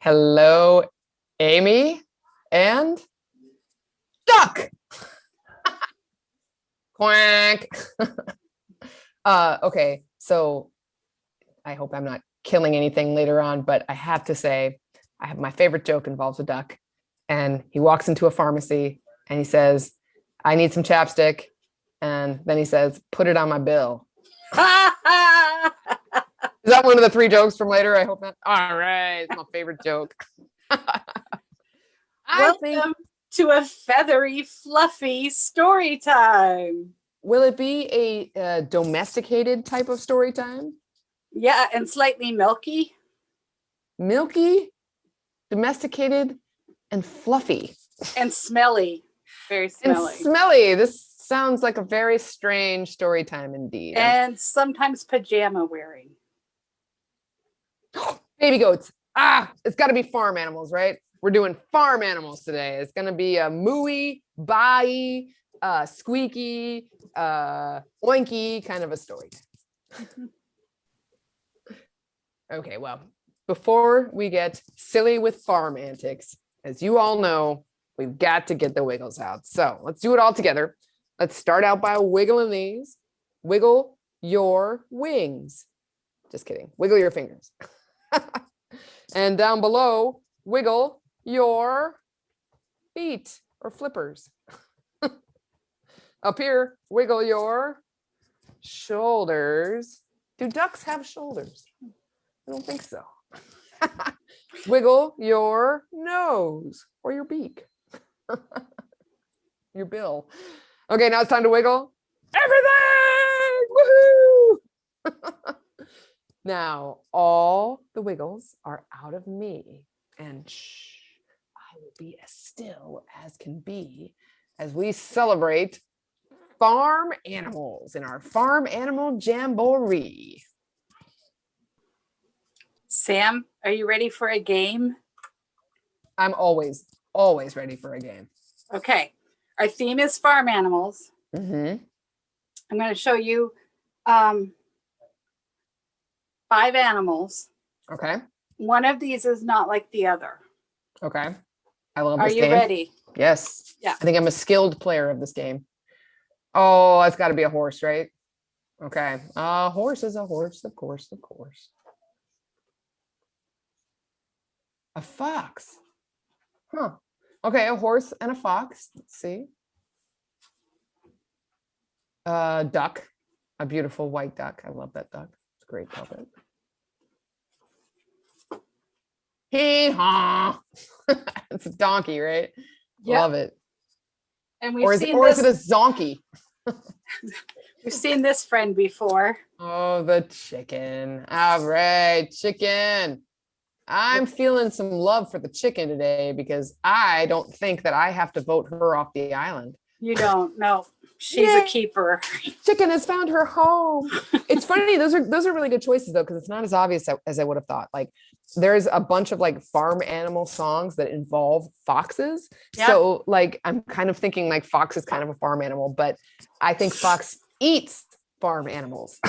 Hello, Amy and Duck. Quack. Okay, so I hope I'm not killing anything later on, but I have to say, I have my favorite joke involves a duck, and he walks into a pharmacy and he says, "I need some chapstick," and then he says, "Put it on my bill." Is that one of the three jokes from later? I hope not. All right, it's my favorite joke. Welcome to a feathery, fluffy story time. Will it be a domesticated type of story time? Yeah, and slightly milky. Milky, domesticated, and fluffy. And smelly. Very smelly. And smelly. This sounds like a very strange story time indeed. And sometimes pajama wearing. Baby goats. It's got to be farm animals, right? We're doing farm animals today. It's going to be a mooey, bye, squeaky, oinky kind of a story. Okay, well, before we get silly with farm antics, as you all know, we've got to get the wiggles out. So let's do it all together. Let's start out by wiggling these. Wiggle your wings. Just kidding. Wiggle your fingers. And down below, wiggle your feet or flippers. Up here, wiggle your shoulders. Do ducks have shoulders? I don't think so. Wiggle your nose or your beak. Your bill. Okay, now it's time to wiggle everything. Woohoo! Now, all the wiggles are out of me, and I will be as still as can be as we celebrate farm animals in our farm animal jamboree. Sam, are you ready for a game? I'm always ready for a game. Okay. Our theme is farm animals. Mm-hmm. I'm going to show you 5 animals. Okay. One of these is not like the other. Okay. I love this game. Are you ready? Yes. Yeah. I think I'm a skilled player of this game. Oh, it's got to be a horse, right? Okay. A horse is a horse, of course, of course. A fox. Huh. Okay, a horse and a fox. Let's see. Duck. A beautiful white duck. I love that duck. It's a great puppet. Hee-haw. It's a donkey, right? Yep. Love it. And we've is it a zonkey? We've seen this friend before. Oh, the chicken. All right, chicken. I'm feeling some love for the chicken today because I don't think that I have to vote her off the island. You don't. No, she's a keeper. Chicken has found her home. It's funny. Those are really good choices though, because it's not as obvious as I would have thought. Like there's a bunch of like farm animal songs that involve foxes. Yep. So like I'm kind of thinking like fox is kind of a farm animal, but I think fox eats farm animals.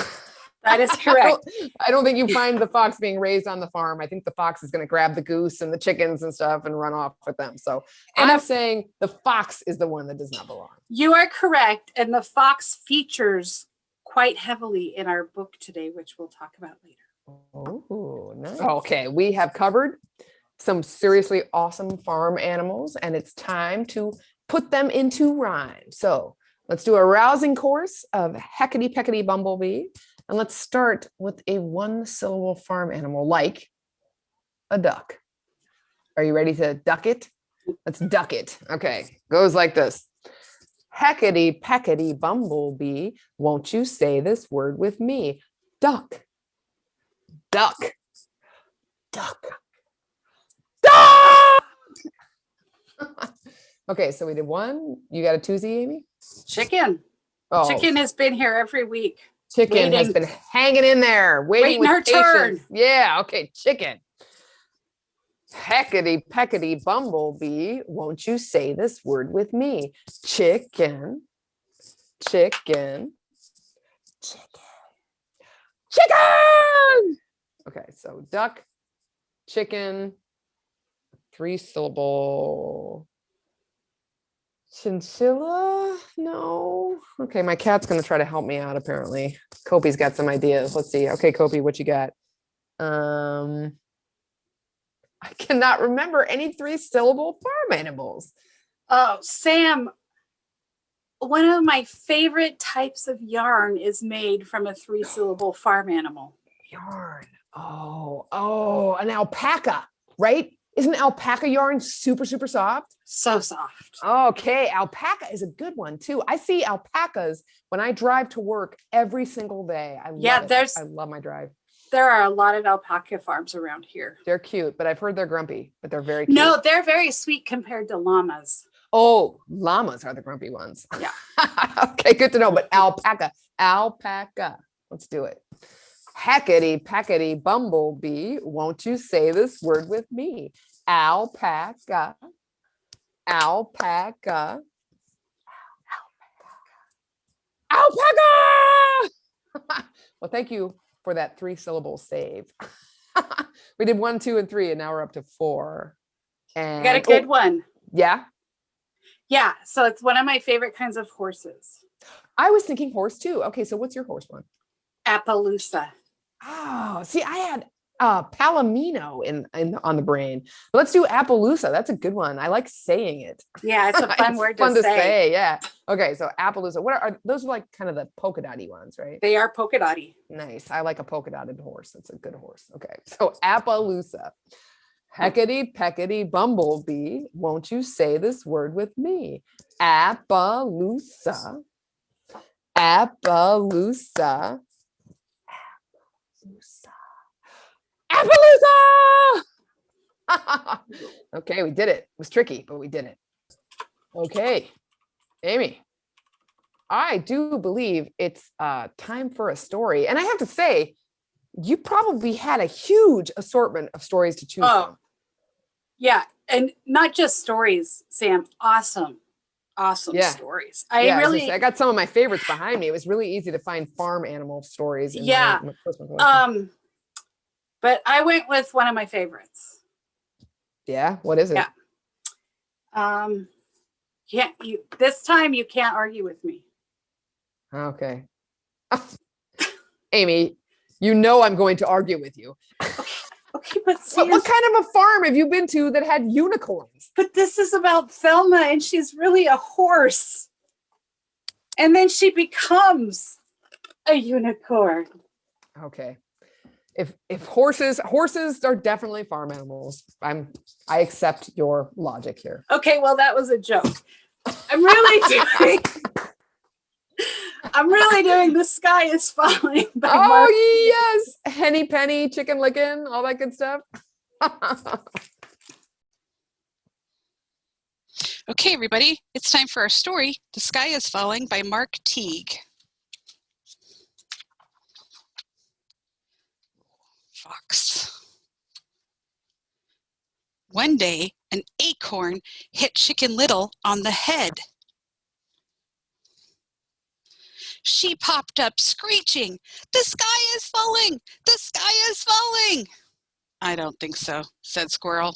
That is correct. I don't think you find the fox being raised on the farm. I think the fox is going to grab the goose and the chickens and stuff and run off with them. So I'm saying the fox is the one that does not belong. You are correct. And the fox features quite heavily in our book today, which we'll talk about later. Oh, nice. Okay, we have covered some seriously awesome farm animals, and it's time to put them into rhyme. So let's do a rousing course of Heckety Peckety Bumblebee. And let's start with a 1-syllable farm animal like a duck. Are you ready to duck it? Let's duck it. Okay, goes like this. Heckety Peckety Bumblebee, won't you say this word with me? Duck. Duck. Duck. Duck! Okay, so we did one. You got a twosie, Amy? Chicken. Oh. Chicken has been here every week. Chicken has been hanging in there, waiting with her turn. Yeah, okay, chicken. Heckety Peckety Bumblebee, won't you say this word with me? Chicken, chicken, chicken, chicken. Okay, so duck, chicken, 3-syllable. Chinchilla? No. Okay, my cat's gonna try to help me out apparently. Kobe's got some ideas. Let's see. Okay, Kobe, what you got? I cannot remember any 3-syllable farm animals. Oh, Sam, one of my favorite types of yarn is made from a 3-syllable farm animal. Yarn. Oh, an alpaca, right? Isn't alpaca yarn super, super soft? So soft. Okay, alpaca is a good one too. I see alpacas when I drive to work every single day. I love it. I love my drive. There are a lot of alpaca farms around here. They're cute, but I've heard they're grumpy, but they're very cute. No, they're very sweet compared to llamas. Oh, llamas are the grumpy ones. Yeah. Okay, good to know. But alpaca. Let's do it. Hackety packety bumblebee, won't you say this word with me? Alpaca. Alpaca. Alpaca. Well, thank you for that 3-syllable save. We did 1, 2, and 3, and now we're up to 4. And I got a good one. Yeah. Yeah. So it's one of my favorite kinds of horses. I was thinking horse too. Okay, so what's your horse one? Appaloosa. Oh, see, I had Palomino on the brain. But let's do Appaloosa. That's a good one. I like saying it. Yeah, it's a fun word fun to say. Yeah. Okay, so Appaloosa. What are those? Are like kind of the polka dotty ones, right? They are polka dotty. Nice. I like a polka dotted horse. That's a good horse. Okay, so Appaloosa. Heckety peckety bumblebee, won't you say this word with me? Appaloosa. Appaloosa. Appaloosa! Okay, we did it. It was tricky, but we did it. Okay, Amy, I do believe it's time for a story. And I have to say, you probably had a huge assortment of stories to choose from. Yeah, and not just stories, Sam. Awesome stories. I got some of my favorites behind me. It was really easy to find farm animal stories. But I went with one of my favorites. Yeah, what is it? Yeah. This time you can't argue with me. Okay. Amy, you know I'm going to argue with you. Okay, but what kind of a farm have you been to that had unicorns? But this is about Thelma, and she's really a horse. And then she becomes a unicorn. Okay. If horses are definitely farm animals. I accept your logic here. Okay, well, that was a joke. I'm really doing The Sky is Falling by Mark. Yes, Henny Penny, Chicken Lickin', all that good stuff. Okay, everybody, it's time for our story, The Sky is Falling by Mark Teague. Fox. One day, an acorn hit Chicken Little on the head. She popped up screeching, "The sky is falling! The sky is falling!" "I don't think so," said Squirrel.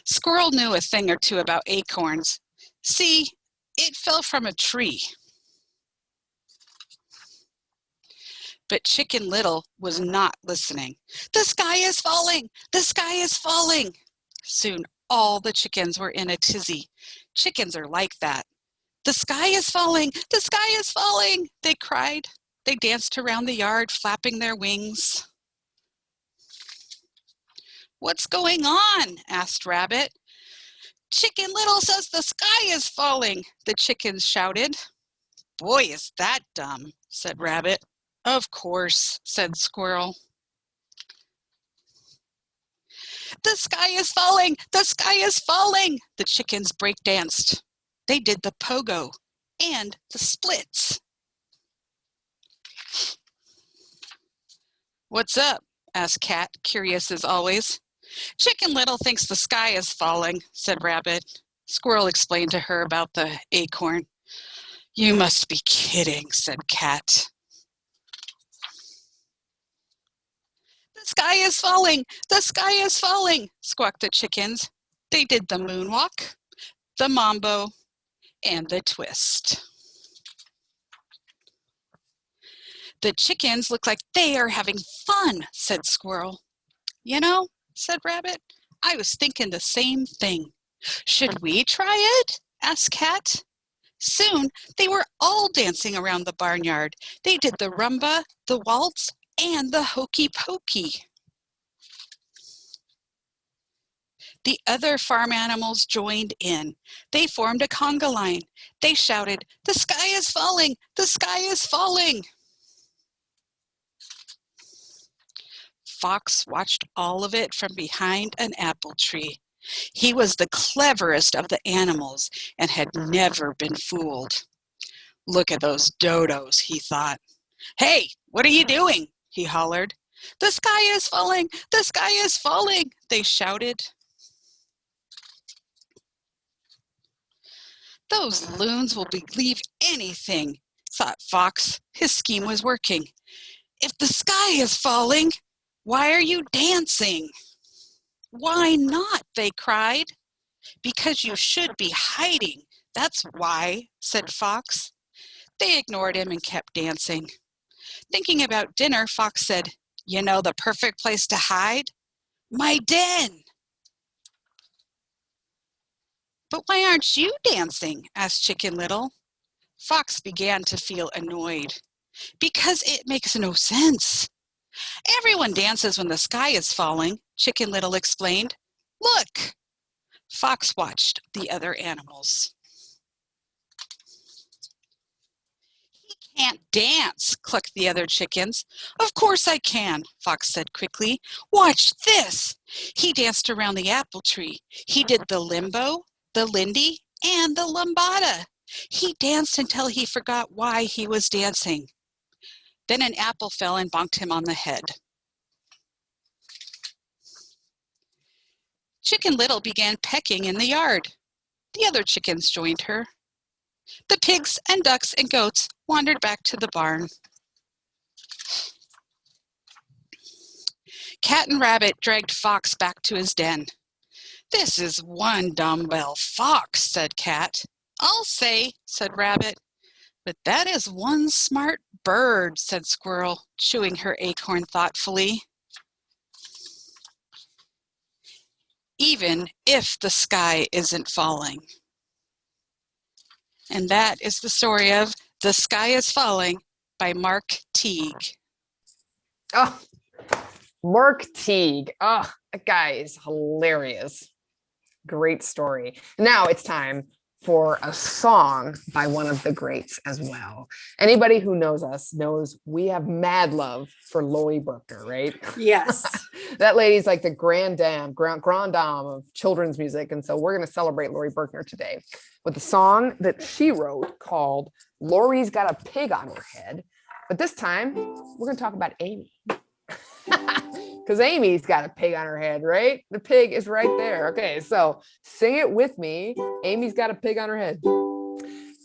Squirrel knew a thing or two about acorns. See, it fell from a tree. But Chicken Little was not listening. "The sky is falling! The sky is falling!" Soon all the chickens were in a tizzy. Chickens are like that. "The sky is falling! The sky is falling!" they cried. They danced around the yard, flapping their wings. "What's going on?" asked Rabbit. "Chicken Little says the sky is falling," the chickens shouted. "Boy, is that dumb," said Rabbit. "Of course," said Squirrel. "The sky is falling! The sky is falling!" the chickens breakdanced. They did the pogo and the splits. "What's up?" asked Cat, curious as always. "Chicken Little thinks the sky is falling," said Rabbit. Squirrel explained to her about the acorn. "You must be kidding," said Cat. "The sky is falling! The sky is falling!" squawked the chickens. They did the moonwalk, the mambo, and the twist. The chickens look like they are having fun, said Squirrel. You know, said Rabbit, I was thinking the same thing. Should we try it? Asked Cat. Soon they were all dancing around the barnyard. They did the rumba, the waltz, and the hokey pokey. The other farm animals joined in. They formed a conga line. They shouted, "The sky is falling! The sky is falling!" Fox watched all of it from behind an apple tree. He was the cleverest of the animals and had never been fooled. Look at those dodos, he thought. Hey, what are you doing? He hollered. The sky is falling! The sky is falling! They shouted. Those loons will believe anything, thought Fox. His scheme was working. If the sky is falling, why are you dancing? Why not? They cried. Because you should be hiding. That's why, said Fox. They ignored him and kept dancing. Thinking about dinner, Fox said, You know the perfect place to hide? My den. But why aren't you dancing? Asked Chicken Little. Fox began to feel annoyed. Because it makes no sense. Everyone dances when the sky is falling, Chicken Little explained. Look! Fox watched the other animals. He can't dance, clucked the other chickens. Of course I can, Fox said quickly. Watch this! He danced around the apple tree. He did the limbo, the lindy, and the lambada. He danced until he forgot why he was dancing. Then an apple fell and bonked him on the head. Chicken Little began pecking in the yard. The other chickens joined her. The pigs and ducks and goats wandered back to the barn. Cat and Rabbit dragged Fox back to his den. This is one dumbbell fox, said Cat. I'll say, said Rabbit. But that is one smart bird, said Squirrel, chewing her acorn thoughtfully. Even if the sky isn't falling. And that is the story of The Sky is Falling by Mark Teague. Oh, Mark Teague. Oh, that guy is hilarious. Great story. Now it's time for a song by one of the greats as well. Anybody who knows us knows we have mad love for Lori Berkner, right? Yes. That lady's like the grand dame of children's music. And so we're going to celebrate Lori Berkner today with a song that she wrote called Lori's Got a Pig on Her Head. But this time we're going to talk about Amy. Because Amy's got a pig on her head, right? The pig is right there. Okay, so sing it with me. Amy's got a pig on her head.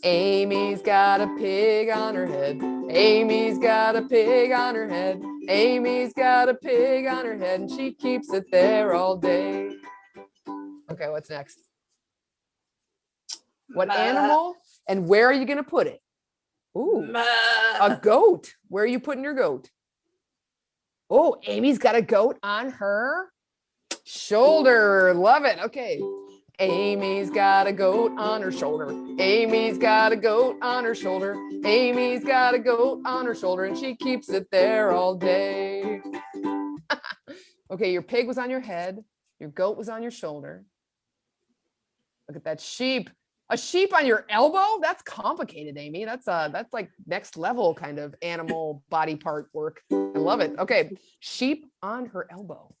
Amy's got a pig on her head. Amy's got a pig on her head. Amy's got a pig on her head, and she keeps it there all day. Okay, what's next? What animal and where are you going to put it? Ooh, a goat. Where are you putting your goat? Oh, Amy's got a goat on her shoulder. Love it. Okay. Amy's got a goat on her shoulder. Amy's got a goat on her shoulder. Amy's got a goat on her shoulder, and she keeps it there all day. Okay, your pig was on your head. Your goat was on your shoulder. Look at that sheep. A sheep on your elbow? That's complicated, Amy. That's like next level kind of animal body part work. I love it. Okay, sheep on her elbow.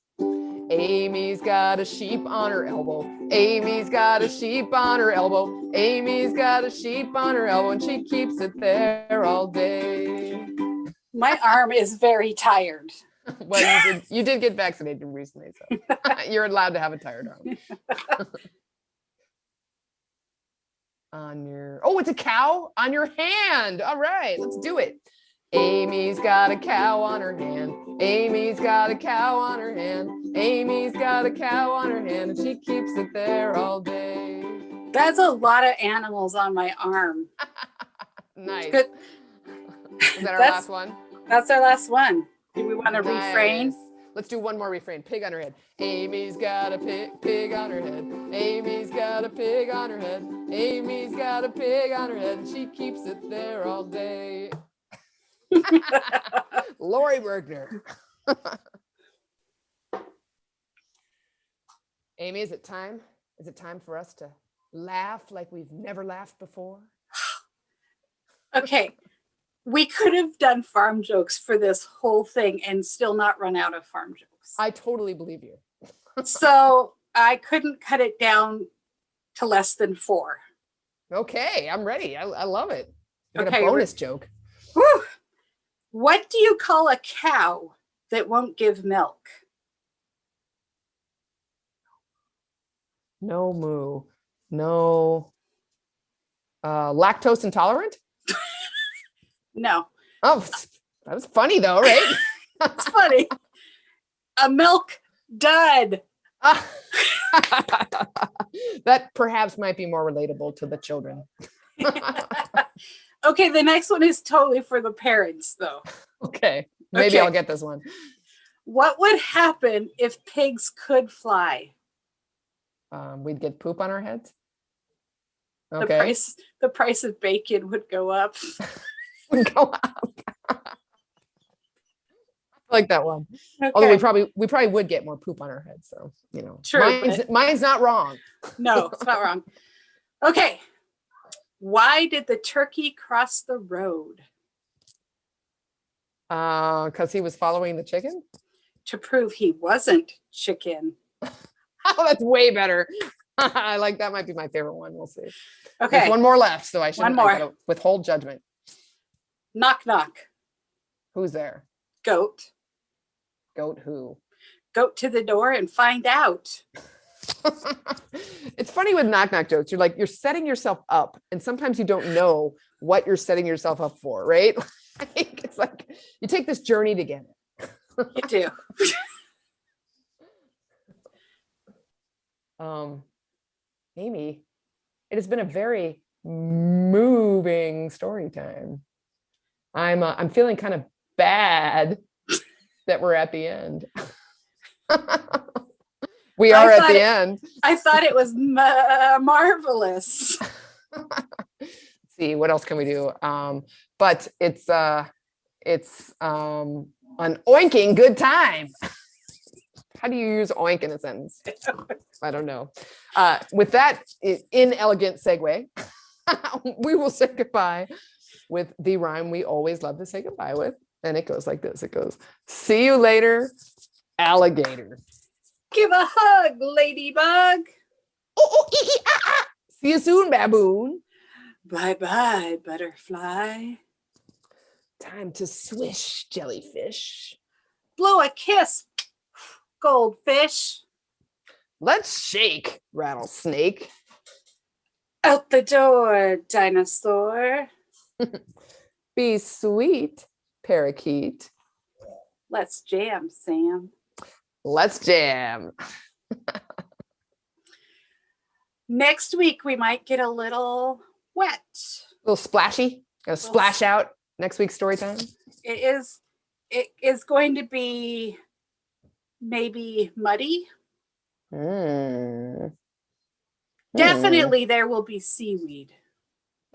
Amy's got a sheep on her elbow. Amy's got a sheep on her elbow. Amy's got a sheep on her elbow, and she keeps it there all day. My arm is very tired. Well, you did get vaccinated recently, so you're allowed to have a tired arm. On your, oh, it's a cow on your hand. All right, let's do it. Amy's got a cow on her hand. Amy's got a cow on her hand. Amy's got a cow on her hand, and she keeps it there all day. That's a lot of animals on my arm. Nice. Good. Is that our That's- last one? That's our last one. Do we want to refrain? Nice. Let's do one more refrain. Pig on her head. Amy's got a pig on her head. Amy's got a pig on her head. Amy's got a pig on her head, and she keeps it there all day. Lori Bergner. Amy, is it time? Is it time for us to laugh like we've never laughed before? Okay. We could have done farm jokes for this whole thing and still not run out of farm jokes. I totally believe you. So I couldn't cut it down to less than 4. Okay, I'm ready. I love it. You get Okay, a bonus joke. Whew. What do you call a cow that won't give milk? No moo. No. Lactose intolerant? No, Oh, that was funny though, right? it's funny. A milk dud. That perhaps might be more relatable to the children. Okay, the next one is totally for the parents, though. Okay, maybe Okay. I'll get this one. What would happen if pigs could fly? We'd get poop on our heads. The Okay. price of bacon would go up. Go up. I like that one. Okay. Although we probably would get more poop on our heads. So, you know, True, mine's not wrong. No, it's not wrong. Okay. Why did the turkey cross the road? Because he was following the chicken. To prove he wasn't chicken. Oh, that's way better. I like that. Might be my favorite one. We'll see. Okay. There's one more left, so I shouldn't. more. I gotta withhold judgment. Knock, knock. Who's there? Goat. Goat who? Go to the door and find out. It's funny with knock knock jokes. You're setting yourself up, and sometimes you don't know what you're setting yourself up for, right? Like, it's like you take this journey together. You do. Amy, it has been a very moving story time. I'm feeling kind of bad that we're at the end. We are at the end. I thought it was marvelous. Let's see, what else can we do? But it's an oinking good time. How do you use oink in a sentence? I don't know. With that inelegant segue, we will say goodbye with the rhyme we always love to say goodbye with. And it goes like this. It goes, see you later, alligator. Give a hug, ladybug. See you soon, baboon. Bye-bye, butterfly. Time to swish, jellyfish. Blow a kiss, goldfish. Let's shake, rattlesnake. Out the door, dinosaur. Be sweet, parakeet. Let's jam, Sam. Let's jam. Next week, we might get a little wet. A little splashy. Gonna splash out next week's story time. It is going to be maybe muddy. Definitely there will be seaweed.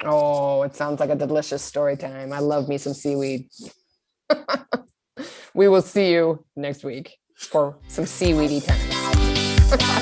Oh, it sounds like a delicious story time. I love me some seaweed. We will see you next week for some seaweedy times.